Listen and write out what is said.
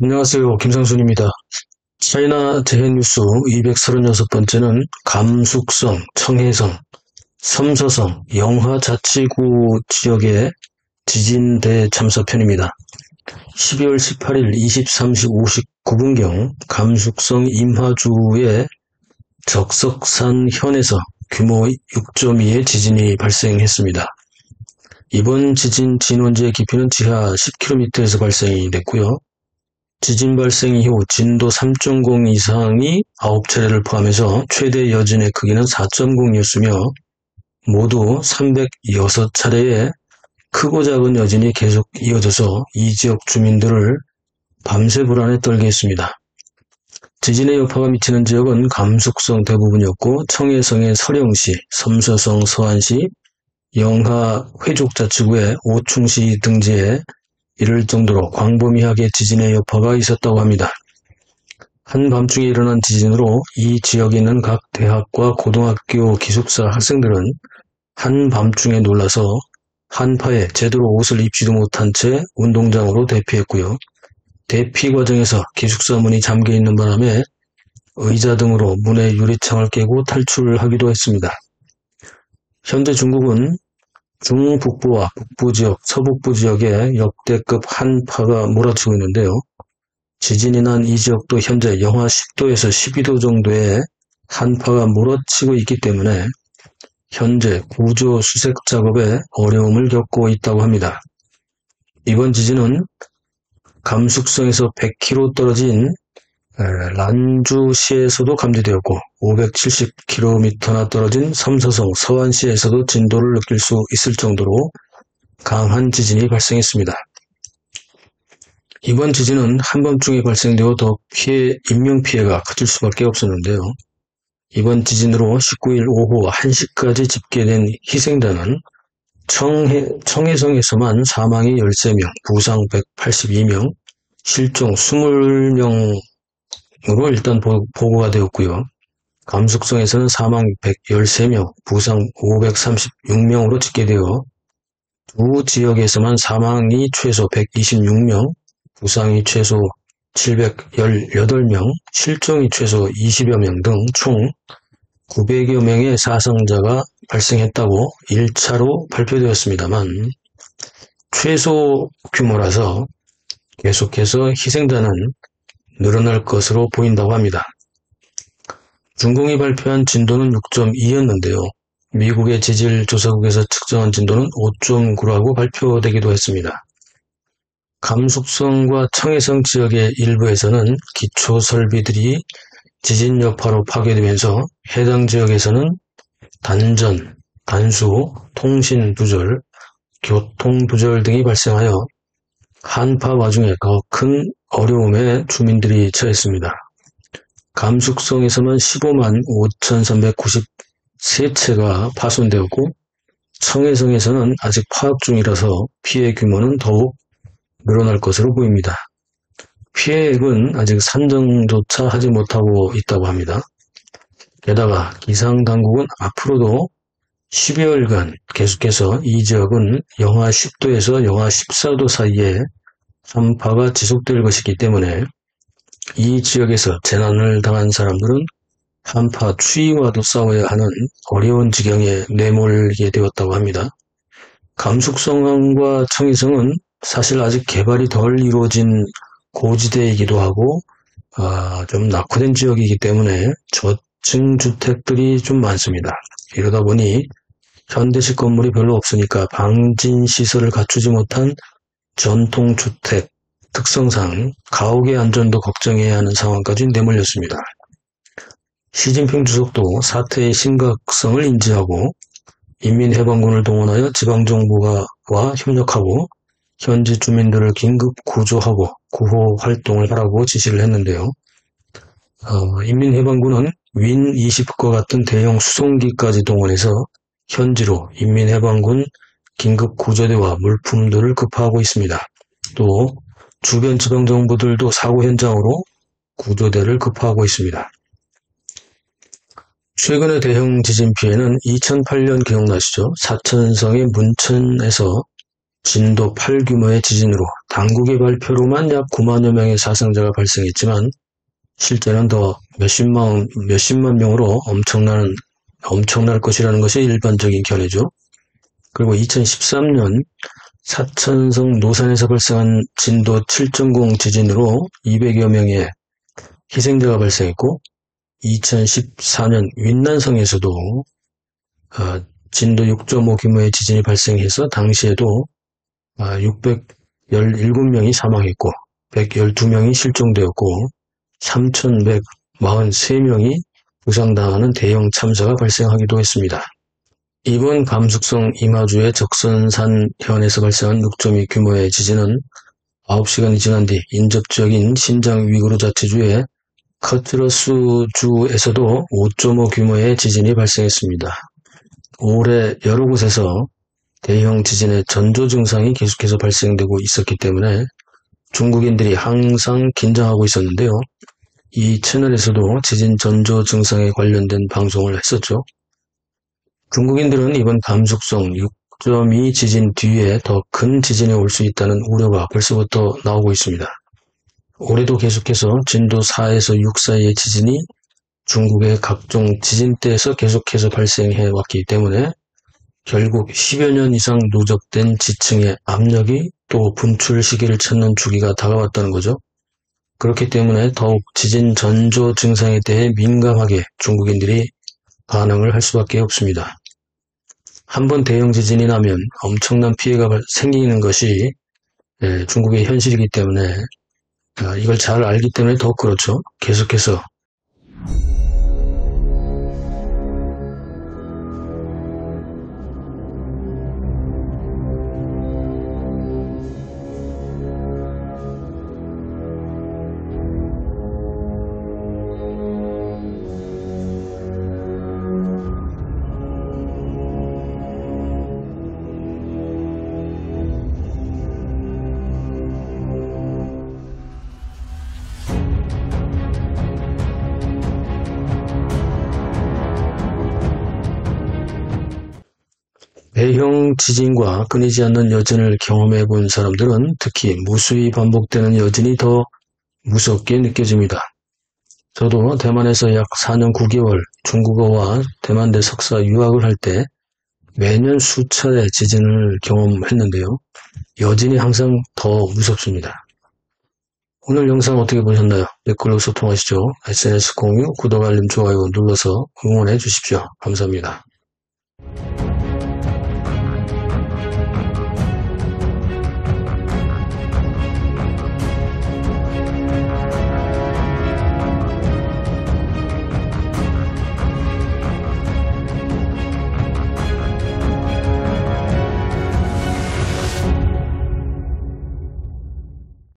안녕하세요. 김상순입니다. 차이나 재해뉴스 236번째는 감숙성, 청해성, 삼서성, 영하자치구 지역의 지진 대참사편입니다. 12월 18일 23시 59분경 감숙성 임하주의 적석산 현에서 규모 6.2의 지진이 발생했습니다. 이번 지진 진원지의 깊이는 지하 10km에서 발생이 됐고요. 지진 발생 이후 진도 3.0 이상이 9차례를 포함해서 최대 여진의 크기는 4.0였으며 모두 306차례의 크고 작은 여진이 계속 이어져서 이 지역 주민들을 밤새 불안에 떨게 했습니다. 지진의 여파가 미치는 지역은 감숙성 대부분이었고 청해성의 서령시, 섬서성 서안시, 영하 회족자치구의 오충시 등지에 이를 정도로 광범위하게 지진의 여파가 있었다고 합니다. 한밤중에 일어난 지진으로 이 지역에 있는 각 대학과 고등학교 기숙사 학생들은 한밤중에 놀라서 한파에 제대로 옷을 입지도 못한 채 운동장으로 대피했고요. 대피 과정에서 기숙사 문이 잠겨있는 바람에 의자 등으로 문의 유리창을 깨고 탈출하기도 했습니다. 현재 중국은 중북부와 북부지역, 서북부 지역에 역대급 한파가 몰아치고 있는데요. 지진이 난 이 지역도 현재 영하 10도에서 12도 정도의 한파가 몰아치고 있기 때문에 현재 구조 수색 작업에 어려움을 겪고 있다고 합니다. 이번 지진은 감숙성에서 100km 떨어진 란주시에서도 감지되었고 570km나 떨어진 섬서성 서안시에서도 진도를 느낄 수 있을 정도로 강한 지진이 발생했습니다. 이번 지진은 한밤중에 발생되어 더욱 인명피해가 커질 수밖에 없었는데요. 이번 지진으로 19일 오후 1시까지 집계된 희생자는 청해성에서만 사망이 13명, 부상 182명, 실종 20명 으로 일단 보고가 되었고요. 감숙성에서는 사망 113명, 부상 536명으로 집계되어 두 지역에서만 사망이 최소 126명, 부상이 최소 718명, 실종이 최소 20여 명 등 총 900여 명의 사상자가 발생했다고 1차로 발표되었습니다만 최소 규모라서 계속해서 희생자는 늘어날 것으로 보인다고 합니다. 중공이 발표한 진도는 6.2였는데요. 미국의 지질조사국에서 측정한 진도는 5.9라고 발표되기도 했습니다. 감숙성과 청해성 지역의 일부에서는 기초설비들이 지진 여파로 파괴되면서 해당 지역에서는 단전, 단수, 통신 두절, 교통 두절 등이 발생하여 한파 와중에 더 큰 어려움에 주민들이 처했습니다. 감숙성에서만 15만 5,393채가 파손되었고 청해성에서는 아직 파악 중이라서 피해 규모는 더욱 늘어날 것으로 보입니다. 피해액은 아직 산정조차 하지 못하고 있다고 합니다. 게다가 기상당국은 앞으로도 12월간 계속해서 이 지역은 영하 10도에서 영하 14도 사이에 한파가 지속될 것이기 때문에 이 지역에서 재난을 당한 사람들은 한파 추위와도 싸워야 하는 어려운 지경에 내몰게 되었다고 합니다. 감숙성과 청해성은 사실 아직 개발이 덜 이루어진 고지대이기도 하고 좀 낙후된 지역이기 때문에 저층 주택들이 좀 많습니다. 이러다 보니 현대식 건물이 별로 없으니까 방진 시설을 갖추지 못한 전통주택 특성상 가옥의 안전도 걱정해야 하는 상황까지 내몰렸습니다. 시진핑 주석도 사태의 심각성을 인지하고 인민해방군을 동원하여 지방정부와 협력하고 현지 주민들을 긴급 구조하고 구호 활동을 하라고 지시를 했는데요. 인민해방군은 윈20과 같은 대형 수송기까지 동원해서 현지로 인민해방군 긴급구조대와 물품들을 급파하고 있습니다. 또 주변 지방정부들도 사고 현장으로 구조대를 급파하고 있습니다. 최근의 대형 지진 피해는 2008년 기억나시죠? 사천성의 문천에서 진도 8 규모의 지진으로 당국의 발표로만 약 9만여 명의 사상자가 발생했지만 실제는 더 몇십만 명으로 엄청날 것이라는 것이 일반적인 견해죠. 그리고 2013년 사천성 노산에서 발생한 진도 7.0 지진으로 200여 명의 희생자가 발생했고 2014년 윈난성에서도 진도 6.5 규모의 지진이 발생해서 당시에도 617명이 사망했고 112명이 실종되었고 3,143명이 부상당하는 대형 참사가 발생하기도 했습니다. 이번 감숙성 이마주의 적선산현에서 발생한 6.2 규모의 지진은 9시간이 지난 뒤 인접지역인 신장 위구르 자치주의 커트러스주에서도 5.5 규모의 지진이 발생했습니다. 올해 여러 곳에서 대형 지진의 전조 증상이 계속해서 발생되고 있었기 때문에 중국인들이 항상 긴장하고 있었는데요. 이 채널에서도 지진 전조 증상에 관련된 방송을 했었죠. 중국인들은 이번 감숙성 6.2 지진 뒤에 더 큰 지진이 올 수 있다는 우려가 벌써부터 나오고 있습니다. 올해도 계속해서 진도 4에서 6 사이의 지진이 중국의 각종 지진대에서 계속해서 발생해 왔기 때문에 결국 10여 년 이상 누적된 지층의 압력이 또 분출 시기를 찾는 주기가 다가왔다는 거죠. 그렇기 때문에 더욱 지진 전조 증상에 대해 민감하게 중국인들이 반응을 할 수밖에 없습니다. 한번 대형 지진이 나면 엄청난 피해가 생기는 것이 중국의 현실이기 때문에 이걸 잘 알기 때문에 더욱 그렇죠. 계속해서 대형 지진과 끊이지 않는 여진을 경험해 본 사람들은 특히 무수히 반복되는 여진이 더 무섭게 느껴집니다. 저도 대만에서 약 4년 9개월 중국어와 대만대 석사 유학을 할 때 매년 수차례 지진을 경험했는데요. 여진이 항상 더 무섭습니다. 오늘 영상 어떻게 보셨나요? 댓글로 소통하시죠. SNS 공유, 구독, 알림, 좋아요 눌러서 응원해 주십시오. 감사합니다.